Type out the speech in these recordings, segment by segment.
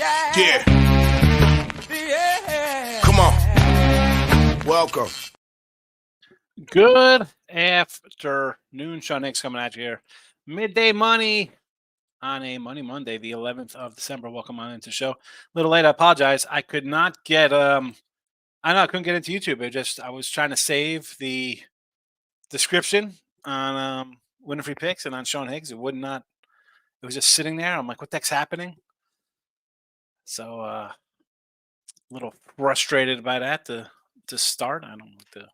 Yeah. Come on. Welcome. Good afternoon. Sean Higgs coming at you here. Midday Money on a Money Monday, the 11th of December. Welcome on into the show. A little late. I apologize. I could not get I couldn't get into YouTube. I was trying to save the description on Winfrey Picks and on Sean Higgs. It was just sitting there. I'm like, what the heck's happening? So a little frustrated by that to start. I don't like to,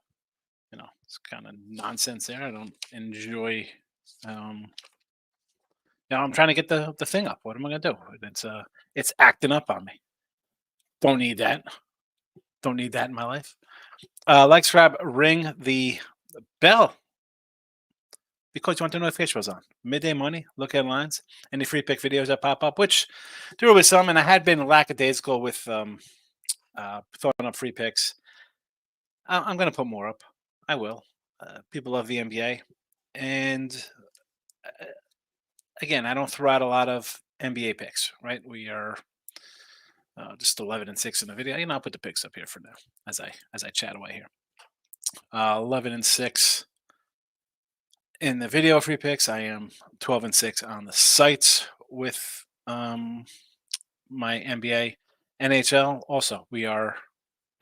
it's kind of nonsense there. I don't enjoy I'm trying to get the thing up. What am I gonna do? It's acting up on me. Don't need that. Don't need that in my life. Like, subscribe, ring the bell because you want the notification bells on. Midday Money, look at lines, any free pick videos that pop up, which there will be some, and I had been lackadaisical with throwing up free picks. I'm gonna put more up. I will. People love the NBA, and again, I don't throw out a lot of NBA picks, right? We are just 11-6 in the video. I'll put the picks up here for now as I chat away here. 11-6 in the video free picks. I am 12-6 on the sites with my NBA, NHL. Also, we are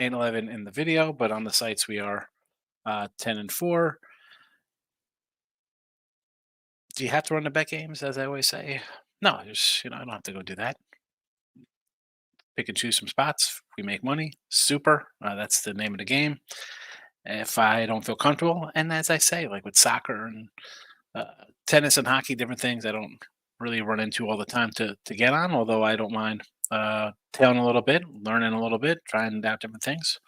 8-11 in the video, but on the sites we are 10-4. Do you have to run the bet games, as I always say? No, I don't have to go do that. Pick and choose some spots. If we make money, super. That's the name of the game. If I don't feel comfortable, and as I say, like with soccer and tennis and hockey, different things I don't really run into all the time to get on, although I don't mind tailing a little bit, learning a little bit, trying out different things.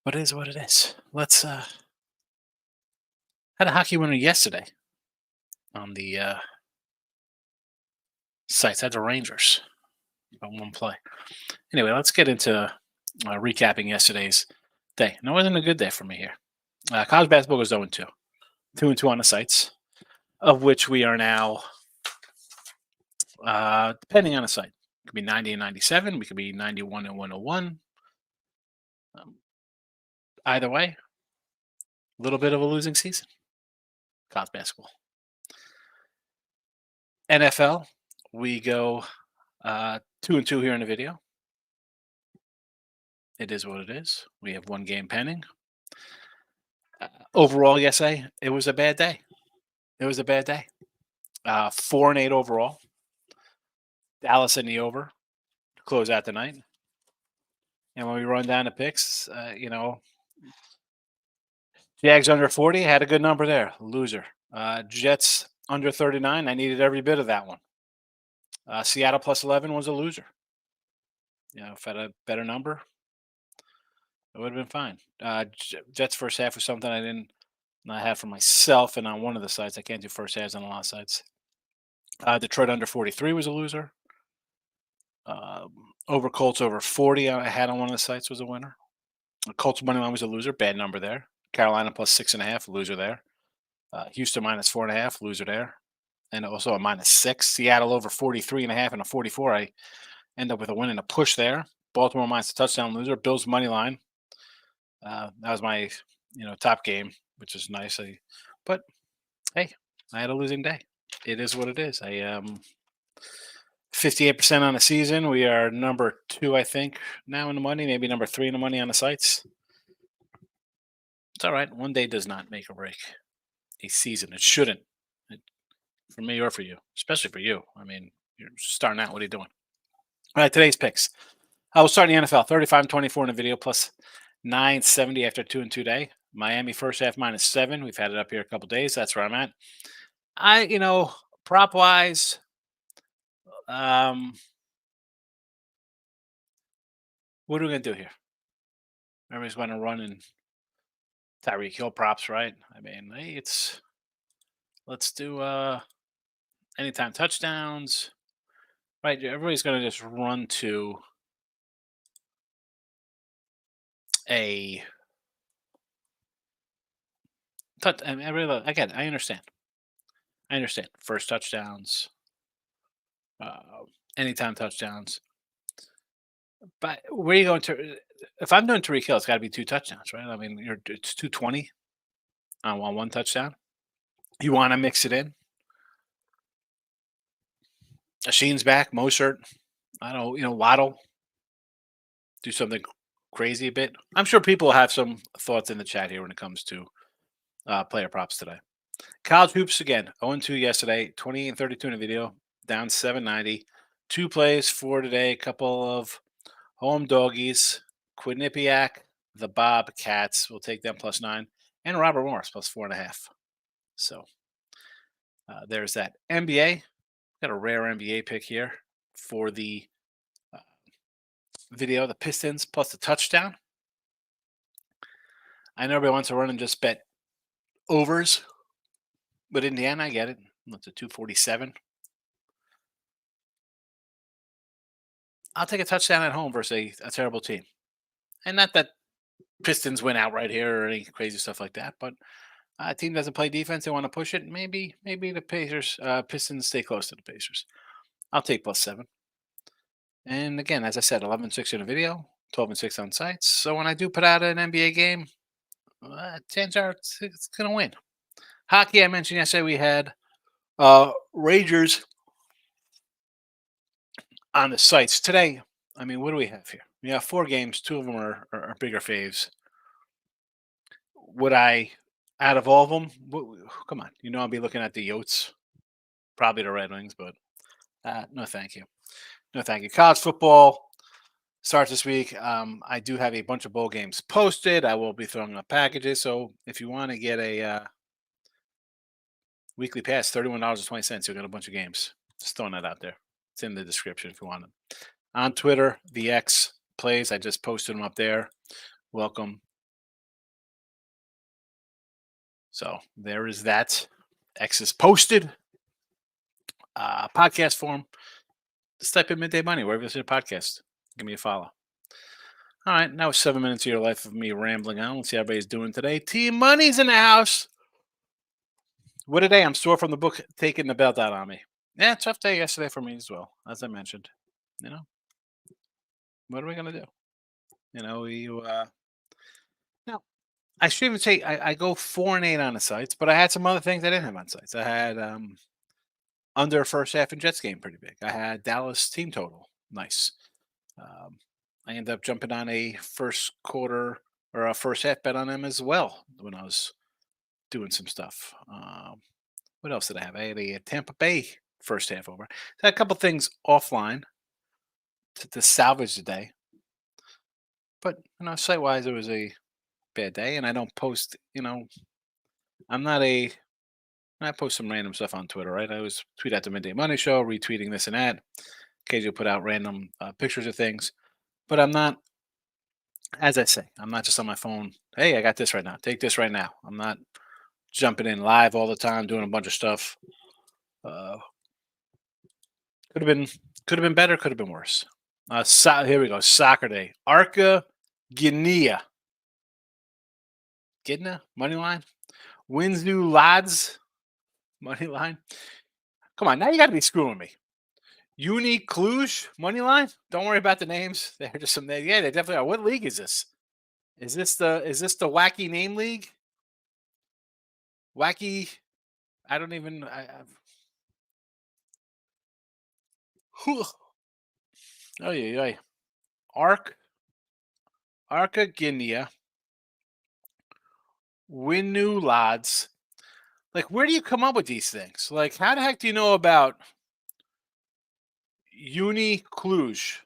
But it is what it is. Let's had a hockey winner yesterday on the sites. Had the Rangers by one play. Anyway, let's get into recapping yesterday's day. And it wasn't a good day for me here. College basketball goes 0-2. 2-2 on the sites, of which we are now, depending on the site, it could be 90-97. We could be 91-101. Either way, a little bit of a losing season. College basketball. NFL, we go 2-2 here in the video. It is what it is. We have one game pending. Overall, it was a bad day. It was a bad day. 4-8 overall. Dallas in the over to close out the night. And when we run down the picks, Jags under 40 had a good number there. Loser. Jets under 39. I needed every bit of that one. Seattle plus 11 was a loser. If I had a better number, it would have been fine. Jets first half was something I didn't have for myself, and on one of the sites, I can't do first halves on a lot of sites. Detroit under 43 was a loser. Over Colts over 40 I had on one of the sites was a winner. Colts money line was a loser, bad number there. Carolina plus 6.5, loser there. Houston minus 4.5, loser there. And also a -6. Seattle over 43.5 and a 44. I end up with a win and a push there. Baltimore minus a touchdown, loser. Bills money line. That was my top game, which is nice. But hey, I had a losing day. It is what it is. I 58% on the season. We are number 2, I think, now in the money. Maybe number 3 in the money on the sites. It's all right. One day does not make or break a season. It shouldn't. For me or for you, especially for you. I mean, you're starting out. What are you doing? All right, today's picks. I will start in the NFL. 35-24 in the video, plus 970 after 2-2 day. Miami first half -7. We've had it up here a couple days. That's where I'm at. Prop wise, what are we gonna do here? Everybody's going to run in Tyreek Hill props, right? I mean, hey, let's do anytime touchdowns, right? Everybody's going to just run to a touch. I mean, again, I understand. First touchdowns, anytime touchdowns. But where are you going to? If I'm doing Tariq Hill, it's got to be 2 touchdowns, right? I mean, it's 220 on one touchdown. You want to mix it in. Sheen's back, Mostert. I don't, Waddle. Do something crazy a bit. I'm sure people have some thoughts in the chat here when it comes to player props today. College hoops again. 0-2 yesterday. 28 and 32 in a video. Down 790. 2 plays for today. A couple of home doggies. Quinnipiac, the Bobcats. We'll take them +9. And Robert Morris +4.5. So there's that. NBA. Got a rare NBA pick here for the video. The Pistons plus the touchdown. I know everybody wants to run and just bet overs, but Indiana, I get it. That's a 247. I'll take a touchdown at home versus a terrible team. And not that Pistons win out right here or any crazy stuff like that, but a team doesn't play defense, they want to push it. Maybe the Pistons stay close to the Pacers. I'll take +7. And again, as I said, 11-6 in a video, 12-6 on sites. So when I do put out an NBA game, chances are it's going to win. Hockey, I mentioned yesterday, we had Rangers on the sites. Today, I mean, what do we have here? We have 4 games. 2 of them are bigger faves. Would I, out of all of them, come on, I'll be looking at the Yotes, probably the Red Wings, but no, thank you. No, thank you. College football starts this week. I do have a bunch of bowl games posted. I will be throwing up packages. So if you want to get a weekly pass, $31.20, you'll get a bunch of games. Just throwing that out there. It's in the description if you want them. On Twitter, the X plays. I just posted them up there. Welcome. So there is that. X is posted. Podcast form. Just type in Midday Money wherever you see a podcast. Give me a follow. All right, now 7 minutes of your life of me rambling on. Let's see how everybody's doing today. Team Money's in the house. What a day. I'm sore from the book taking the belt out on me. Yeah, tough day yesterday for me as well, as I mentioned. What are we going to do? Now, I should even say I go 4-8 on the sites, but I had some other things I didn't have on sites. I had under first half in Jets game pretty big. I had Dallas team total. Nice. I ended up jumping on a first quarter or a first half bet on them as well when I was doing some stuff. What else did I have? I had a Tampa Bay first half over. So I had a couple things offline to salvage the day. But, site wise, it was a bad day, and I don't post, I post some random stuff on Twitter, right? I always tweet at the Midday Money Show, retweeting this and that. Occasionally put out random pictures of things. But I'm not, as I say, I'm not just on my phone. Hey, I got this right now. Take this right now. I'm not jumping in live all the time, doing a bunch of stuff. Could have been better. Could have been worse. Here we go. Soccer day. Arca Guinea. Gidna money line. Wins new lads money line. Come on, now you got to be screwing me. Uni Cluj money line. Don't worry about the names. They're just some. Yeah, they definitely are. What league is this? Is this the wacky name league? Wacky. I don't even. Oh yeah. Arca Guinea. Win new lads. Like, where do you come up with these things? Like, how the heck do you know about Uni Cluj?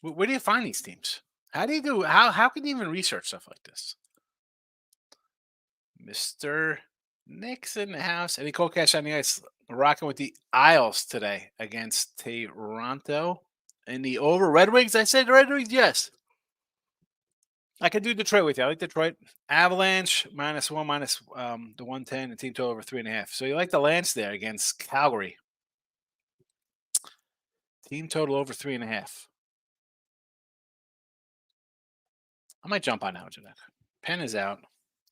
Where do you find these teams? How do you do? How can you even research stuff like this? Mr. Nick's in the house. Any cold cash on the ice? Rocking with the Isles today against Toronto. And the over Red Wings. I said Red Wings, yes. I could do Detroit with you. I like Detroit. Avalanche -1 minus the 110 and team total over 3.5. So you like the Lance there against Calgary. Team total over 3.5. I might jump on out, Janek. Pen is out.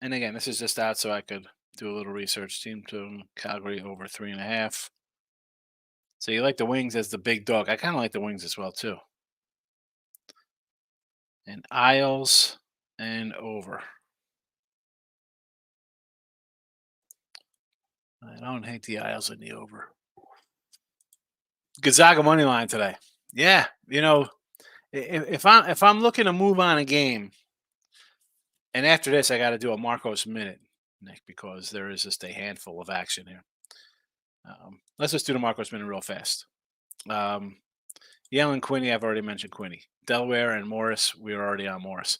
And again, this is just out so I could do a little research. Team total Calgary over 3.5. So you like the Wings as the big dog. I kind of like the Wings as well too. And Isles and over. I don't hate the Isles and the over. Gonzaga money line today. Yeah, if I'm looking to move on a game, and after this I got to do a Marcos minute, Nick, because there is just a handful of action here. Let's just do the Marcos minute real fast. Yale and Quinney, I've already mentioned Quinney. Delaware and Morris, we were already on Morris.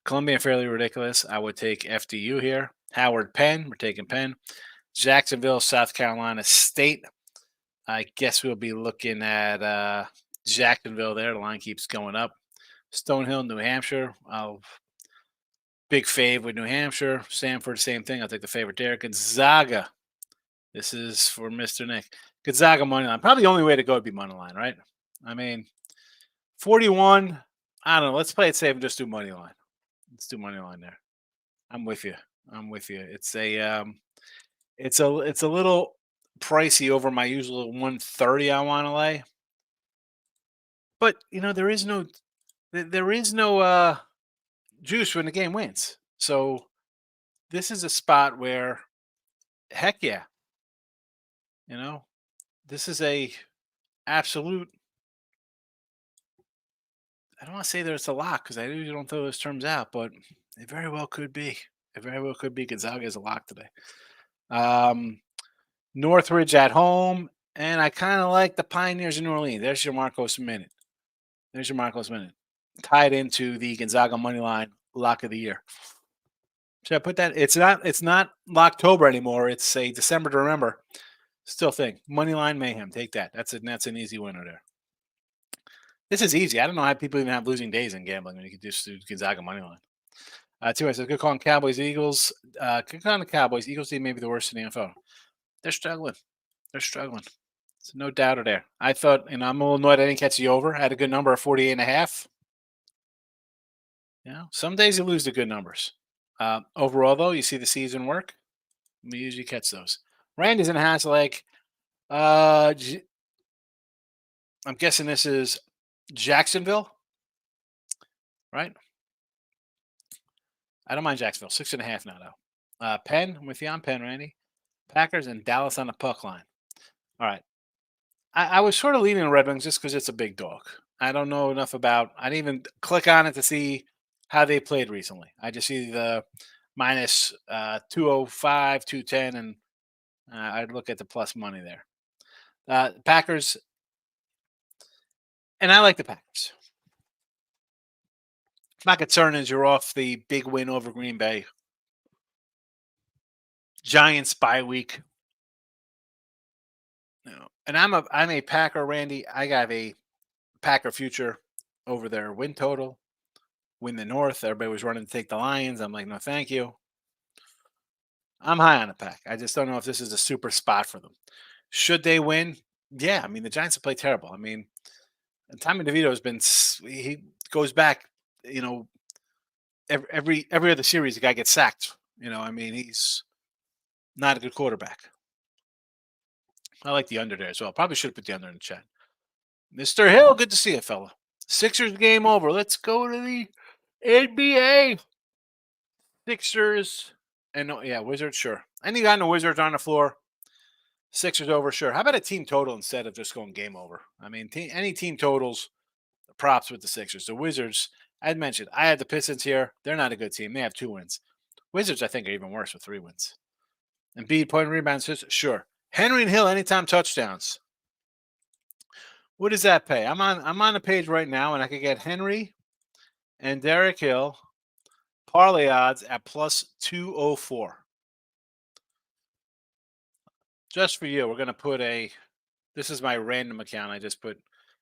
Columbia, fairly ridiculous. I would take FDU here. Howard, Penn, we're taking Penn. Jacksonville, South Carolina State. I guess we'll be looking at Jacksonville there. The line keeps going up. Stonehill, New Hampshire. Big fave with New Hampshire. Stanford, same thing. I'll take the favorite there. Gonzaga. This is for Mr. Nick. Gonzaga money line. Probably the only way to go would be money line, right? I mean, 41. I don't know. Let's play it safe and just do money line. Let's do money line there. I'm with you. I'm with you. It's a little pricey over my usual 130 I want to lay. But there is no juice when the game wins. So this is a spot where, heck yeah, this is a absolute. I don't want to say that it's a lock because I usually don't throw those terms out, but it very well could be. It very well could be. Gonzaga is a lock today. Northridge at home, and I kind of like the Pioneers in New Orleans. There's your Marcos minute. Tied into the Gonzaga money line lock of the year. Should I put that? It's not Locktober anymore. It's a December to remember. Still think money line mayhem. Take that. That's an easy winner there. This is easy. I don't know how people even have losing days in gambling when you can just do Gonzaga money line. Two, I said good call on Cowboys, Eagles. Good call on the Cowboys. Eagles team may be the worst in the NFL. They're struggling. So no doubt there. I thought, and I'm a little annoyed I didn't catch the over. I had a good number of 48.5. Some days you lose the good numbers. Overall, though, you see the season work. We usually catch those. Randy's in the house like, I'm guessing this is Jacksonville, right? I don't mind Jacksonville. 6.5 now, though. Penn, I'm with you on Penn, Randy. Packers and Dallas on the puck line. All right. I was sort of leaning the Red Wings just because it's a big dog. I don't know enough about. I didn't even click on it to see how they played recently. I just see the minus 205, 210, and I'd look at the plus money there. Packers, and I like the Packers. My concern is you're off the big win over Green Bay. Giants bye week. And I'm a Packer, Randy. I got a Packer future over their win total. Win the North. Everybody was running to take the Lions. I'm like, no, thank you. I'm high on the Pack. I just don't know if this is a super spot for them. Should they win? Yeah. I mean, the Giants have played terrible. I mean, Tommy DeVito has been. He goes back. Every other series, the guy gets sacked. I mean, he's not a good quarterback. I like the under there as well. Probably should have put the under in the chat. Mr. Hill, good to see you, fella. Sixers game over. Let's go to the NBA. Sixers and Wizards, sure. Any guy in the Wizards on the floor. Sixers over, sure. How about a team total instead of just going game over? I mean, any team totals, props with the Sixers. The Wizards, I'd mentioned, I had the Pistons here. They're not a good team. They have 2 wins. Wizards, I think, are even worse with 3 wins. Embiid, point and rebounds, sure. Henry and Hill, anytime touchdowns. What does that pay? I'm on the page right now, and I could get Henry and Derek Hill parlay odds at plus 204. Just for you, we're going to put this is my random account. I just put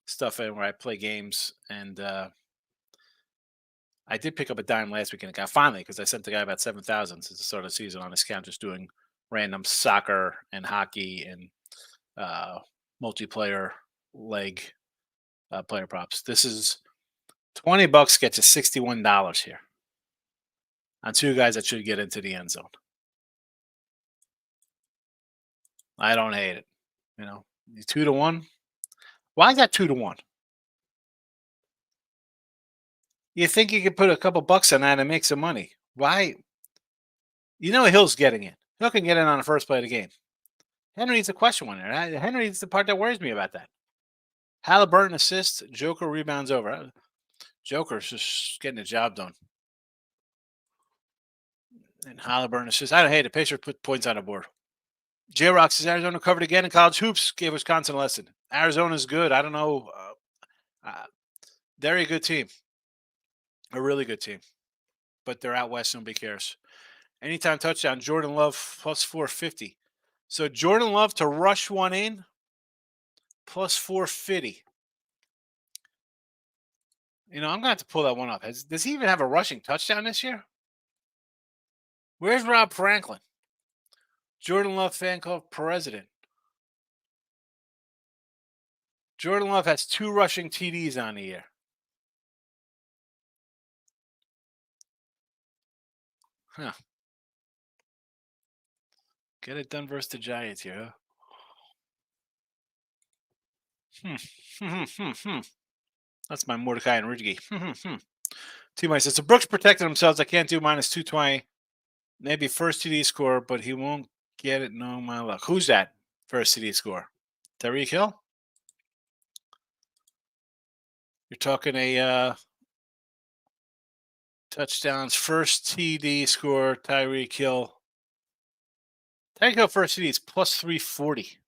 stuff in where I play games, and I did pick up a dime last weekend. Finally, because I sent the guy about 7,000 since the start of the season on his account, just doing random soccer and hockey and multiplayer leg player props. This is $20 gets you $61 here on 2 guys that should get into the end zone. I don't hate it. 2 to 1. Why is that 2 to 1? You think you could put a couple bucks on that and make some money? Why? You know Hill's getting it. Hill can get in on the first play of the game. Henry's a question one there. Henry's the part that worries me about that. Halliburton assists, Joker rebounds over. Joker's just getting the job done. And Halliburton assists. I don't hate it. Pacers put points on the board. J-Rock says Arizona covered again in college hoops. Gave Wisconsin a lesson. Arizona's good. I don't know. They're a good team. A really good team. But they're out west. Nobody cares. Anytime touchdown, Jordan Love plus 450. So Jordan Love to rush one in plus 450. I'm going to have to pull that one up. Does he even have a rushing touchdown this year? Where's Rob Franklin? Jordan Love fan club president. Jordan Love has 2 rushing TDs on the year. Huh. Get it done versus the Giants here, huh? That's my Mordecai and Ridgey. T-Mike says, so Brooks protected themselves. I can't do minus 220. Maybe first TD score, but he won't get it. No, my luck. Who's that first TD score? Tyreek Hill? You're talking a touchdowns, first TD score, Tyreek Hill. Tyreek Hill first TD is plus 340.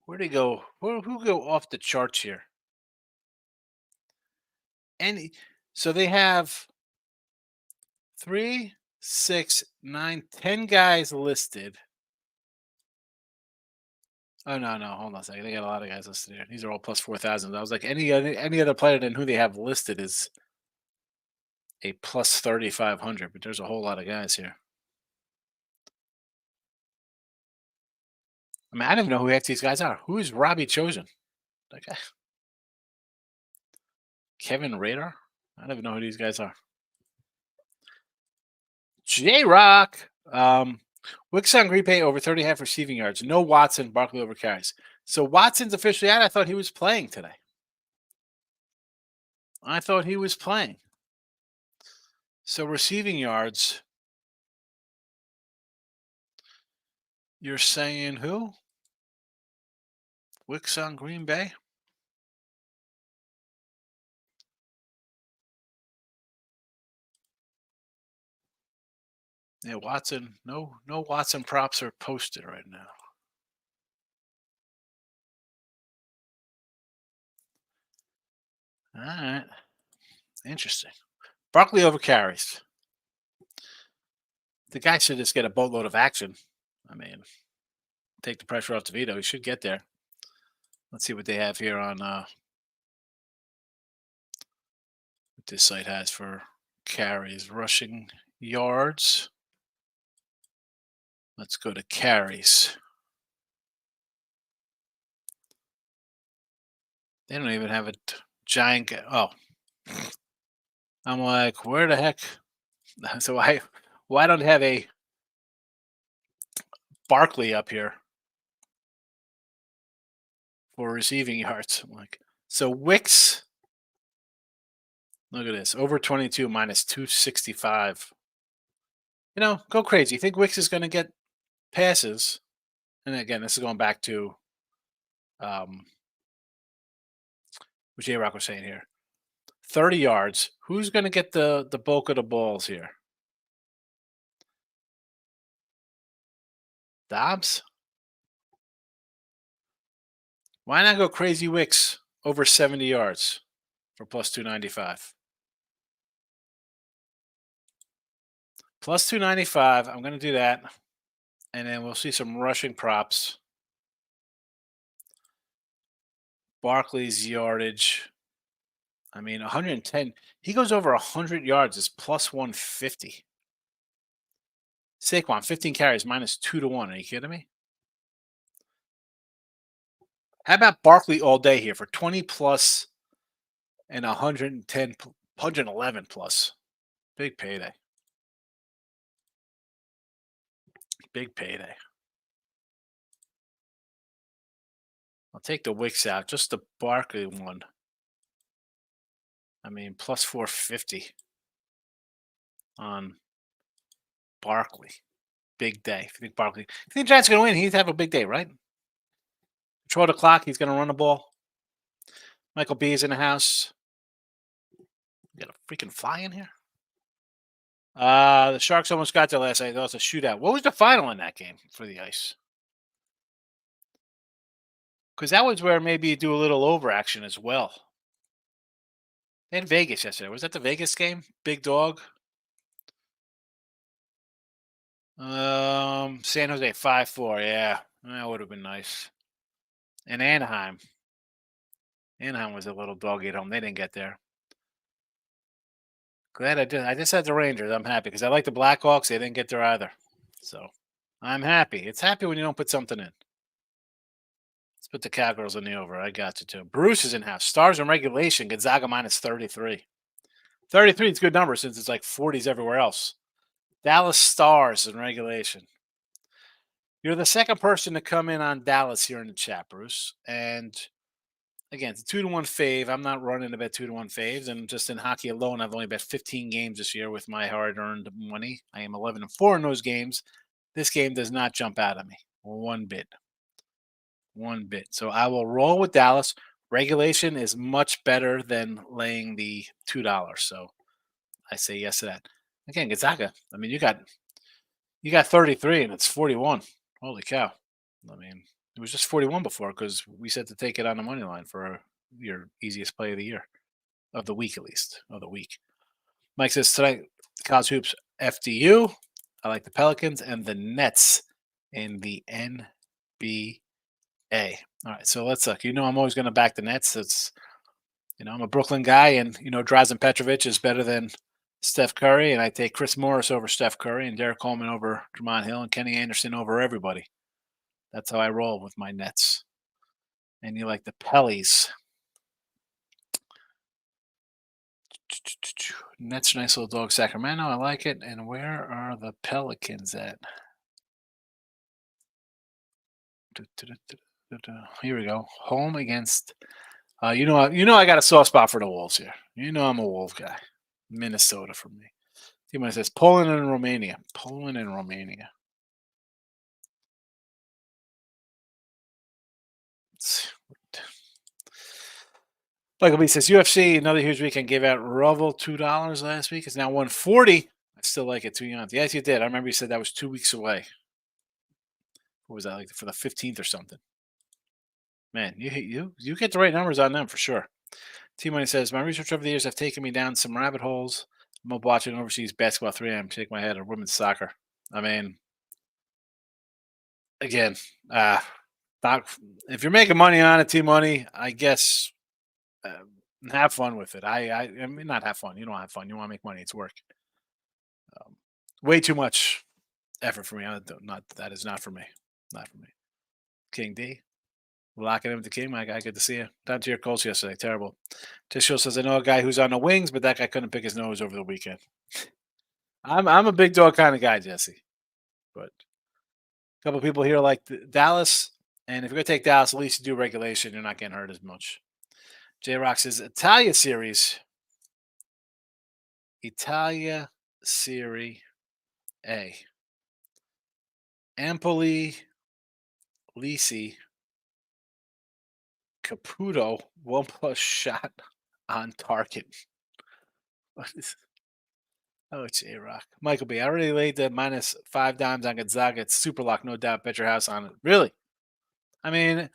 Where'd he go? Who go off the charts here? And so they have 3, 6, 9, 10 guys listed. Oh no, hold on a second. They got a lot of guys listed here. These are all plus 4,000. I was like, any other player than who they have listed is a plus 3,500, but there's a whole lot of guys here. I mean, I don't even know who half these guys are. Who is Robbie Chosen? That guy. Kevin Radar? I don't even know who these guys are. J-Rock. Wicks on Green Bay over 30.5 receiving yards. No Watson, Barkley over carries. So Watson's officially out. I thought he was playing today. So receiving yards. You're saying who? Wicks on Green Bay? Yeah, Watson. No Watson props are posted right now. All right. Interesting. Barkley over carries. The guy should just get a boatload of action. I mean, take the pressure off DeVito. He should get there. Let's see what they have here on what this site has for carries. Rushing yards. Let's go to carries. They don't even have a giant. Oh, I'm like, where the heck? So why don't have a Barkley up here for receiving yards? I'm like, so Wicks. Look at this, over 22 minus 265. Go crazy. You think Wicks is going to get passes? And again, this is going back to what J-Rock was saying here. 30 yards. Who's going to get the bulk of the balls here? Dobbs? Why not go crazy Wicks over 70 yards for plus 295? Plus 295. I'm going to do that. And then we'll see some rushing props. Barkley's yardage. I mean, 110. He goes over 100 yards. It's plus 150. Saquon, 15 carries, minus 2 to 1. Are you kidding me? How about Barkley all day here for 20 plus and 110, 111 plus? Big payday. Big payday. I'll take the Wicks out. Just the Barkley one. I mean, plus 450 on Barkley. Big day. If you think Barkley, if you think Giants are going to win, he'd have a big day, right? Control the clock. He's going to run the ball. Michael B is in the house. Got a freaking fly in here. The Sharks almost got there last night. That was a shootout. What was the final in that game for the Ice? Because that was where maybe you do a little overaction as well. They had Vegas yesterday. Was that the Vegas game? Big dog. San Jose 5-4. Yeah, that would have been nice. And Anaheim. Anaheim was a little doggy at home. They didn't get there. Glad I did. I just had the Rangers. I'm happy because I like the Blackhawks. They didn't get there either. So I'm happy. It's happy when you don't put something in. Let's put the Cowgirls in the over. I got you too. Bruce is in house. Stars in regulation. Gonzaga minus 33. 33 is a good number since it's like 40s everywhere else. Dallas Stars in regulation. You're the second person to come in on Dallas here in the chat, Bruce. And again, it's a 2-1 fave. I'm not running to bet 2-1 faves. And just in hockey alone, I've only bet 15 games this year with my hard-earned money. I am 11-4 in those games. This game does not jump out at me one bit. One bit. So I will roll with Dallas. Regulation is much better than laying the $2. So I say yes to that. Again, Gonzaga. I mean, you got 33 and it's 41. Holy cow. I mean, it was just 41 before because we said to take it on the money line for your easiest play of the year, of the week at least, of the week. Mike says tonight, college hoops FDU. I like the Pelicans and the Nets in the NBA. All right, so let's look. I'm always going to back the Nets. It's I'm a Brooklyn guy, and Drazen Petrovic is better than Steph Curry, and I take Chris Morris over Steph Curry and Derek Coleman over Drummond Hill and Kenny Anderson over everybody. That's how I roll with my Nets. And you like the Pellies. Nets, nice little dog, Sacramento. I like it. And where are the Pelicans at? Here we go. Home against. I got a soft spot for the Wolves here. I'm a Wolf guy. Minnesota for me. T-Man says Poland and Romania. Poland and Romania. Michael B says UFC, another huge weekend. Gave out Revel $2 last week. It's now $140. I still like it, to be honest. Yes, you did. I remember you said that was 2 weeks away. What was that, like for the 15th or something? Man, you get the right numbers on them for sure. T-Money says, my research over the years have taken me down some rabbit holes. I'm up watching overseas basketball 3 a.m. Shake my head, or women's soccer. I mean, again, if you're making money on it, T-Money, I guess have fun with it. I mean, not have fun. You don't have fun. You want to make money. It's work. Way too much effort for me. That is not for me. Not for me. King D. Locking him with the King, my guy. Good to see you. Down to your Colts yesterday. Terrible. Tisho says, I know a guy who's on the wings, but that guy couldn't pick his nose over the weekend. I'm a big dog kind of guy, Jesse. But a couple people here like Dallas. And if you're going to take Dallas, at least you do regulation. You're not getting hurt as much. J-Rock says, Italia Series. Italia Serie A. Empoli, Lisi, Caputo, 1+ shot on target. What is? Oh, J-Rock. Michael B. I already laid the -5 dimes on Gonzaga. It's super lock, no doubt. Bet your house on it. Really? I mean,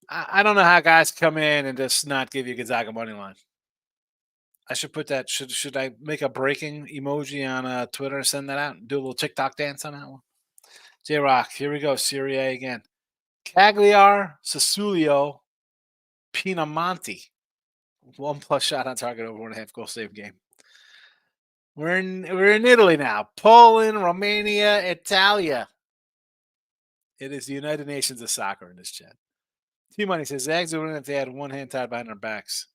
I don't know how guys come in and just not give you Gonzaga money line. I should put that. Should I make a breaking emoji on Twitter and send that out and do a little TikTok dance on that one? J-Rock, here we go. Serie A again. Cagliari, Sassuolo, Pinamonti. 1+ shot on target over 1.5 goal save game. We're in Italy now. Poland, Romania, Italia. It is the United Nations of soccer in this chat. T-Money says, Zags would win if they had one hand tied behind their backs.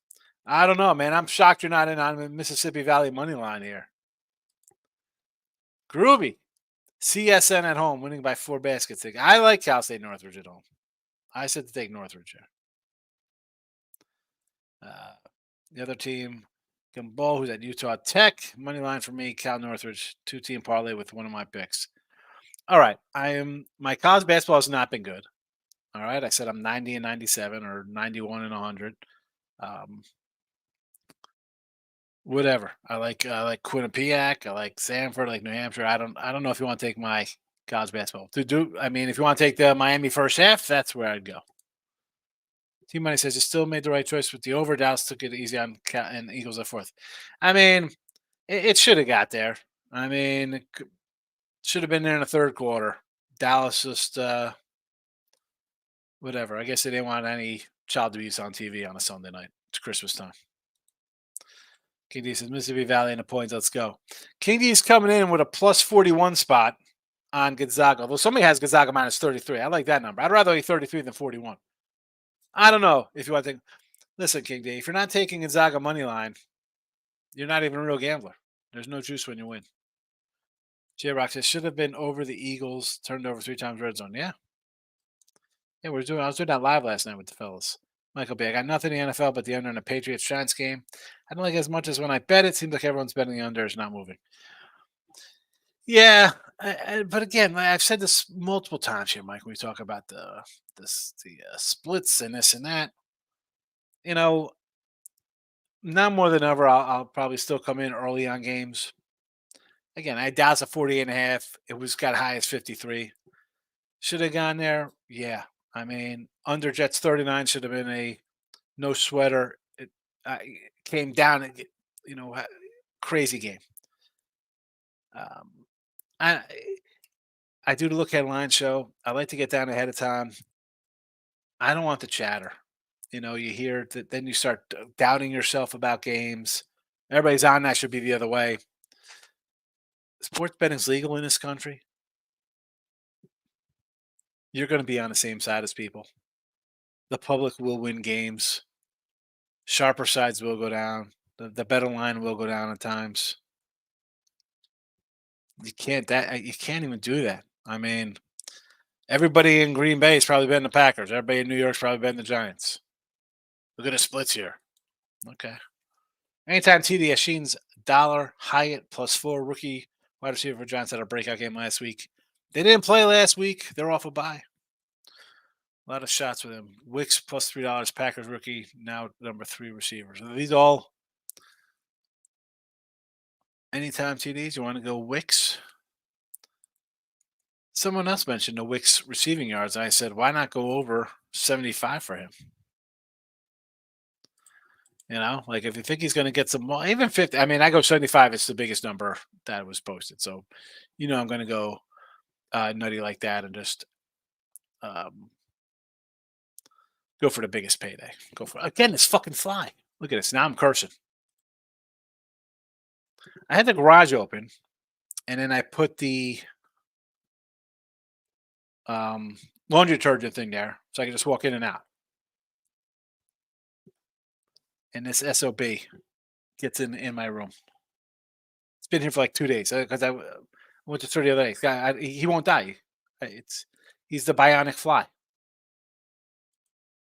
I don't know, man. I'm shocked you're not in on the Mississippi Valley money line here. Groovy. CSN at home, winning by 4 baskets. I like Cal State Northridge at home. I said to take Northridge here. The other team, Gumbo, who's at Utah Tech. Money line for me, Cal Northridge, 2-team parlay with one of my picks. All right. My college basketball has not been good. All right. I said I'm 90 and 97 or 91 and 100. Um, whatever. I like Quinnipiac. I like Sanford. I like New Hampshire. I don't know if you want to take my college basketball. If you want to take the Miami first half, that's where I'd go. T Money says you still made the right choice with the over. Dallas took it easy on and Eagles at fourth. I mean, it should have got there. I mean, it should have been there in the third quarter. Dallas just whatever. I guess they didn't want any child abuse on TV on a Sunday night. It's Christmas time. King D says Mississippi Valley and the points. Let's go. King D is coming in with a plus 41 spot on Gonzaga. Although somebody has Gonzaga minus 33. I like that number. I'd rather be 33 than 41. I don't know if you want to. Listen, King D, if you're not taking Gonzaga money line, you're not even a real gambler. There's no juice when you win. J Rock says should have been over the Eagles, turned over 3 times red zone. Yeah. Yeah, I was doing that live last night with the fellas. Michael B. I got nothing in the NFL but the under in the Patriots Giants game. I don't like it as much as when I bet it. Seems like everyone's betting the under is not moving. Yeah, but again, I've said this multiple times here, Mike. When we talk about the splits and this and that, you know, not more than ever. I'll probably still come in early on games. Again, I Dallas at 48.5. It was got high as 53. Should have gone there. Yeah, I mean, under Jets 39 should have been a no sweater. It came down and crazy game. I I do the look at line show. I like to get down ahead of time. I don't want the chatter. You hear that, then you start doubting yourself about games. Everybody's on that should be the other way. Sports betting's legal in this country. You're going to be on the same side as people. The public will win games. Sharper sides will go down. The better line will go down at times. You can't even do that. I mean, everybody in Green Bay has probably been the Packers. Everybody in New York's probably been the Giants. Look at the splits here. Okay. Anytime TD Yashin's dollar Hyatt +4 rookie wide receiver for Giants had a breakout game last week. They didn't play last week. They're off a bye. A lot of shots with him. Wicks +$3. Packers rookie now number 3 receivers. Are these all anytime TDs? You want to go Wicks? Someone else mentioned the Wicks receiving yards. I said, why not go over 75 for him? Like if you think he's going to get some more, even 50. I mean, I go 75. It's the biggest number that was posted. So, I'm going to go nutty like that and just go for the biggest payday. Go for again. This fucking fly. Look at this. Now I'm cursing. I had the garage open, and then I put the laundry detergent thing there, so I can just walk in and out. And this SOB gets in my room. It's been here for like 2 days because I went to 30 other days. He won't die. He's the bionic fly.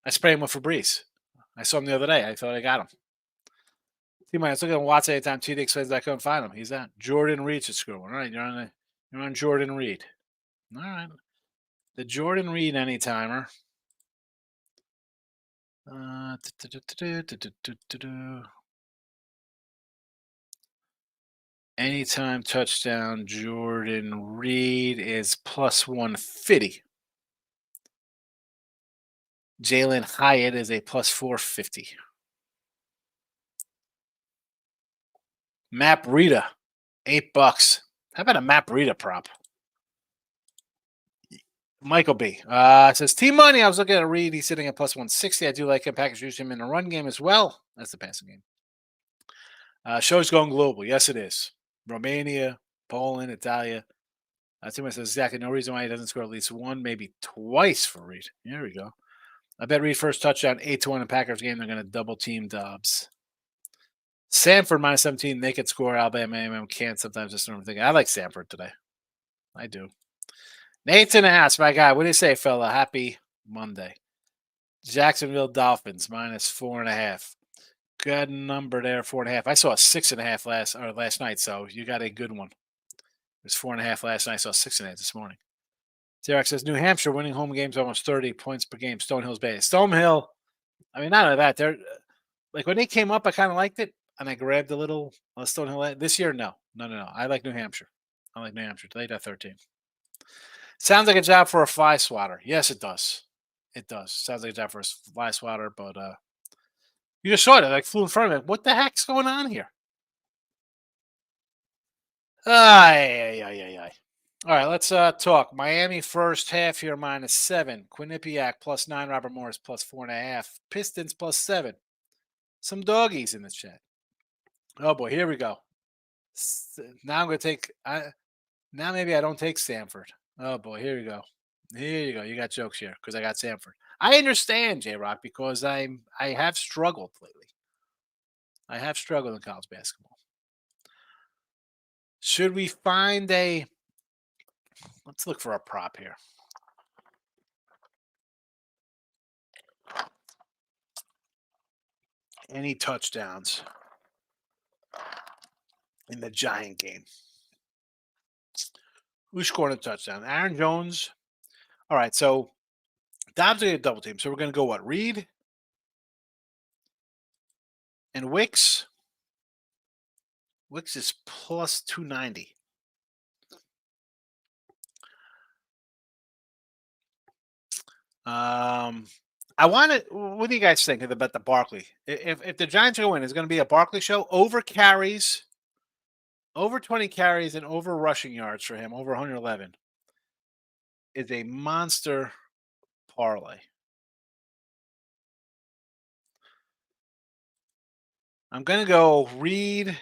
I spray him with Febreze. I saw him the other day. I thought I got him. I was looking at Watts anytime TD explains I couldn't find him. He's at Jordan Reed's at school. All right, you're on Jordan Reed. All right. The Jordan Reed anytimer. Anytime touchdown, Jordan Reed is +150. Jalen Hyatt is a +450. Map Rita, $8. How about a Map Rita prop? Michael B. Says Team Money. I was looking at Reed. He's sitting at +160. I do like him. Packers use him in the run game as well. That's the passing game. Show's going global. Yes, it is. Romania, Poland, Italia. Team Money says exactly no reason why he doesn't score at least one, maybe twice for Reed. There we go. I bet Reed first touchdown 8-1 in Packers game. They're going to double team Dobbs. Sanford -17. They could score. Alabama A&M can't. Sometimes just what I'm thinking. I like Sanford today. I do. Nate's in the house, my guy. What do you say, fella? Happy Monday. Jacksonville Dolphins -4.5. Good number there, 4.5. I saw a 6.5 last night, so you got a good one. It was 4.5 last night. I saw 6.5 this morning. Derek says New Hampshire winning home games almost 30 points per game. Stonehill's bad. Stonehill, I mean, not only that, they're like when they came up, I kind of liked it, and I grabbed a little Stonehill. This year, no. I like New Hampshire. I like New Hampshire. They got 13. Sounds like a job for a fly swatter. Yes, it does. It does. Sounds like a job for a fly swatter, but you just saw it. Like flew in front of it. What the heck's going on here? Ay, ay, ay, ay, ay. All right, let's talk. Miami first half here -7. Quinnipiac +9. Robert Morris +4.5. Pistons +7. Some doggies in the chat. Oh boy, here we go. Now I'm gonna take. Now maybe I don't take Stanford. Oh boy, here we go. Here you go. You got jokes here because I got Stanford. I understand, J Rock, because I have struggled lately. I have struggled in college basketball. Should we find a? Let's look for a prop here. Any touchdowns in the Giant game? Who scored a touchdown? Aaron Jones. All right, so Dobbs going to double team. So we're going to go what? Reed and Wicks. Wicks is +290. I want to. What do you guys think about the Barkley? If the Giants go in, it's going to be a Barkley show. Over carries, over 20 carries, and over rushing yards for him. Over 111 is a monster parlay. I'm going to go Reed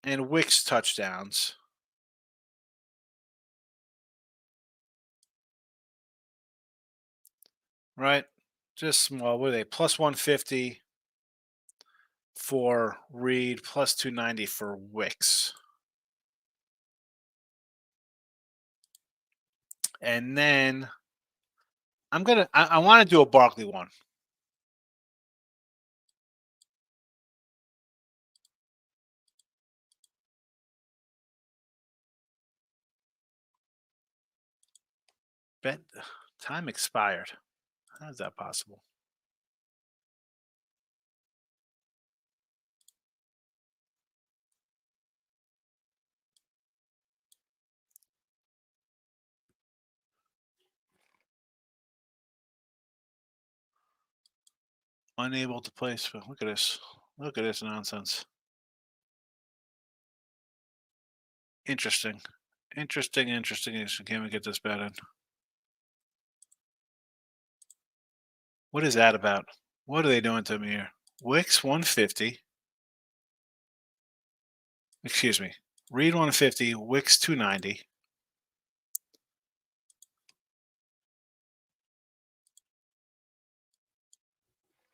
and Wicks touchdowns. Right? Just small. What are they? +150 for Reed, +290 for Wicks. And then I want to do a Barkley one. Bet time expired. How is that possible? Unable to place. Look at this. Look at this nonsense. Interesting. Interesting. Can we get this bet in? What is that about? What are they doing to me here? Wicks 150. Excuse me. Reed 150. Wicks 290.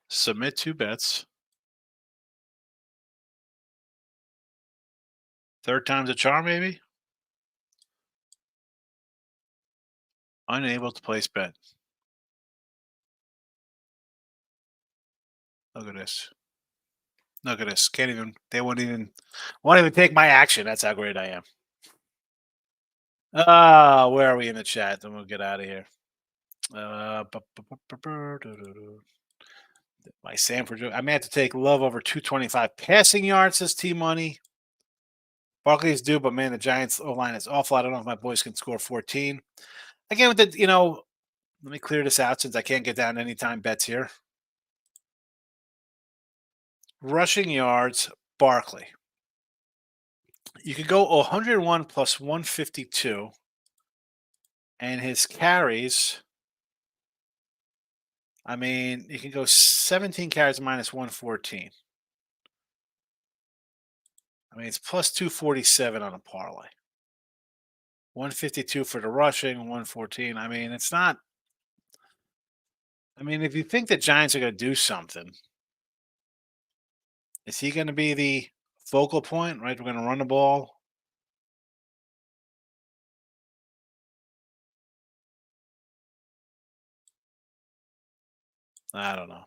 Submit 2 bets. Third time's a charm, maybe? Unable to place bet. Look at this. Look at this. Can't even. They won't even take my action. That's how great I am. Where are we in the chat? Then we'll get out of here. My Sanford. I may have to take Love over 225 passing yards. Says T Money. Barkley is due, but man, the Giants O line is awful. I don't know if my boys can score 14. Again, with the let me clear this out since I can't get down anytime bets here. Rushing yards, Barkley. You could go 101 plus 152, and his carries. I mean, you can go 17 carries minus 114. I mean, it's plus 247 on a parlay. 152 for the rushing, 114. I mean, it's not. I mean, if you think the Giants are going to do something, is he going to be the focal point, right? We're going to run the ball. I don't know.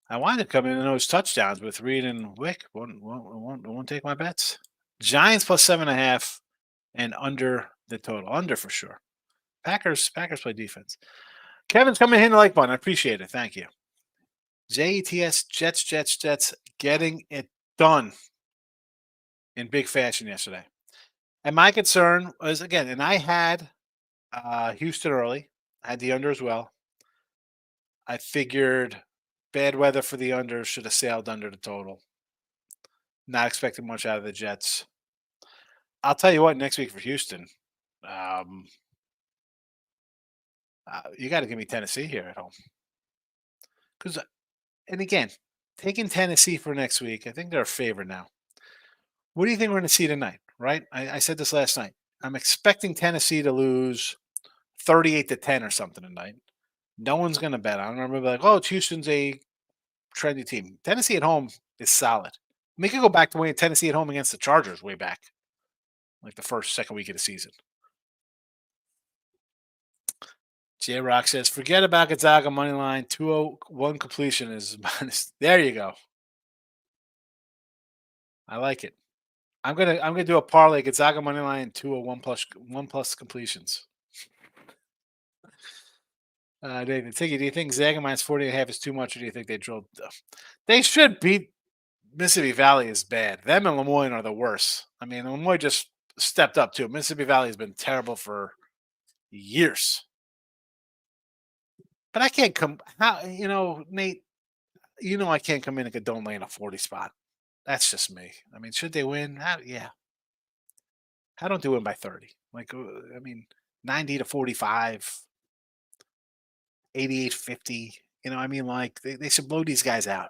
I wanted to come in those touchdowns with Reed and Wick. Won't take my bets. Giants plus 7.5 and under the total. Under for sure. Packers play defense. Kevin's coming in the like button. I appreciate it. Thank you. Jets, Jets, getting it done in big fashion yesterday. And my concern was again, and I had Houston early. I had the under as well. I figured bad weather for the under should have sailed under the total. Not expecting much out of the Jets. I'll tell you what, next week for Houston, um, you got to give me Tennessee here at home. Because, and again, taking Tennessee for next week, I think they're a favorite now. What do you think we're going to see tonight? Right? I said this last night. I'm expecting Tennessee to lose 38-10 or something tonight. No one's going to bet on. I'm like, oh, it's Houston's a trendy team. Tennessee at home is solid. We could go back to winning Tennessee at home against the Chargers way back, like the second week of the season. J Rock says, forget about Gonzaga money line. 201 completion is minus. There you go. I like it. I'm gonna do a parlay Gonzaga money line 201 plus completions. David, Tiggy, do you think Zaga minus 40.5 is too much, or do you think they drilled? They should beat Mississippi Valley is bad. Them and Lemoyne are the worst. I mean, Lemoyne just stepped up too. Mississippi Valley has been terrible for years. But I can't come. How Nate? I can't come in and don't lay in a 40 spot. That's just me. I mean, should they win? Yeah. How don't they win by 30? Like, I mean, 90-45, 88-50. I mean, like they should blow these guys out.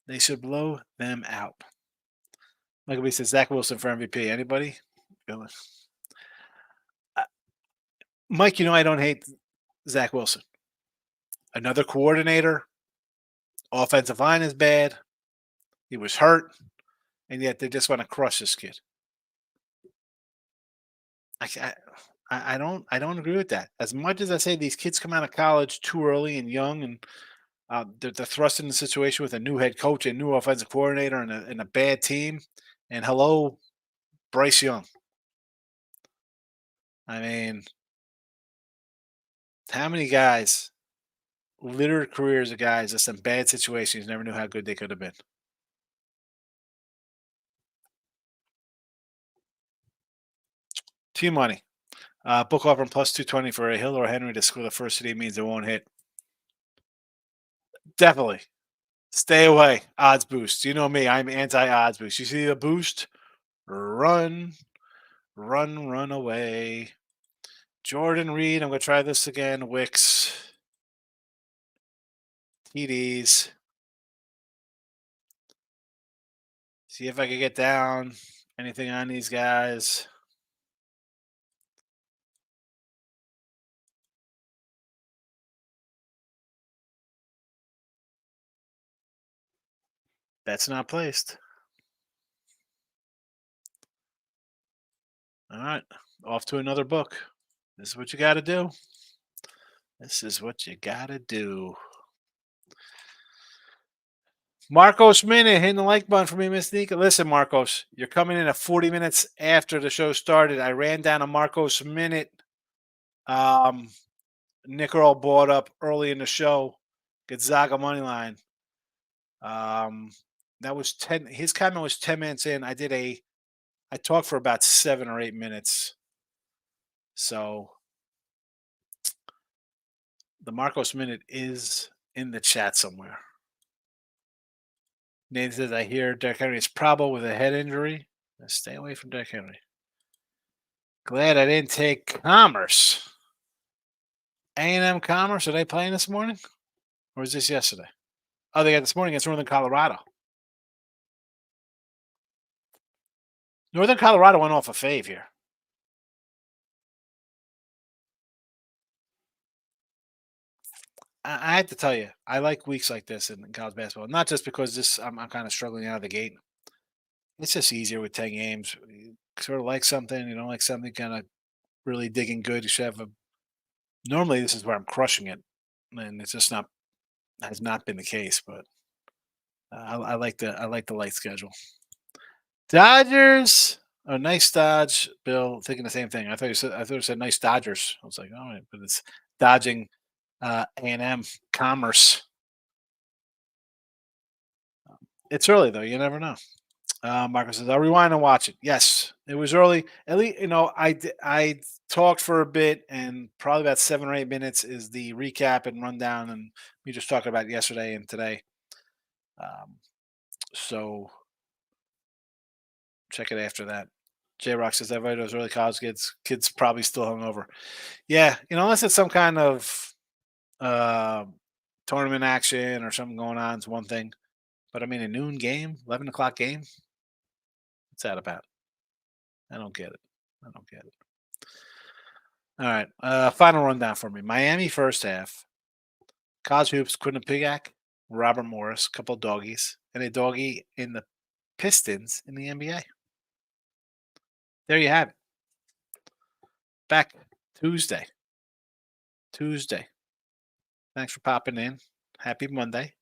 They should blow them out. Like we said, Zach Wilson for MVP. Anybody? Mike, I don't hate Zach Wilson. Another coordinator. Offensive line is bad. He was hurt, and yet they just want to crush this kid. I don't agree with that. As much as I say these kids come out of college too early and young, and they're thrust in the situation with a new head coach, a new offensive coordinator, and a bad team. And hello, Bryce Young. I mean, how many guys littered careers of guys that's in bad situations never knew how good they could have been? Team money. Book offering plus 220 for a Hill or Henry to score the first city means it won't hit. Definitely. Stay away. Odds boost. You know me. I'm anti odds boost. You see the boost? Run, run away. Jordan Reed. I'm going to try this again. Wicks. TDs. See if I can get down anything on these guys. That's not placed. All right. Off to another book. This is what you got to do. This is what you got to do. Marcos Minute hitting the like button for me, Miss Nika. Listen, Marcos, you're coming in at 40 minutes after the show started. I ran down a Marcos Minute. Nickerol bought up early in the show. Gonzaga money line. That was 10. His comment was 10 minutes in. I talked for about 7 or 8 minutes. So the Marcos Minute is in the chat somewhere. Nate says, I hear Derrick Henry is probable with a head injury. Stay away from Derrick Henry. Glad I didn't take Commerce. A&M Commerce, are they playing this morning? Or was this yesterday? Oh, they got this morning against Northern Colorado. Northern Colorado went off a fave here. I have to tell you, I like weeks like this in college basketball. Not just because I'm kind of struggling out of the gate. It's just easier with 10 games. You sort of like something, you don't like something, kind of really digging good. You should have Normally, this is where I'm crushing it, and it's just not has not been the case. But I like the light schedule. Dodgers. Oh, nice dodge, Bill. Thinking the same thing. I thought you said nice Dodgers. I was like, all right, but it's dodging A&M Commerce. It's early though. You never know. Marcus says, "I'll rewind and watch it." Yes, it was early. At least I talked for a bit, and probably about 7 or 8 minutes is the recap and rundown, and we just talked about yesterday and today. Um, so check it after that. J Rock says everybody knows early college kids probably still hungover. Yeah, unless it's some kind of uh, tournament action or something going on, it's one thing. But I mean, a noon game, 11 o'clock game, what's that about? I don't get it. I don't get it. All right. Final rundown for me. Miami first half. College hoops, Quinnipiac, Robert Morris, couple doggies, and a doggy in the Pistons in the NBA. There you have it. Back Tuesday. Tuesday. Thanks for popping in. Happy Monday.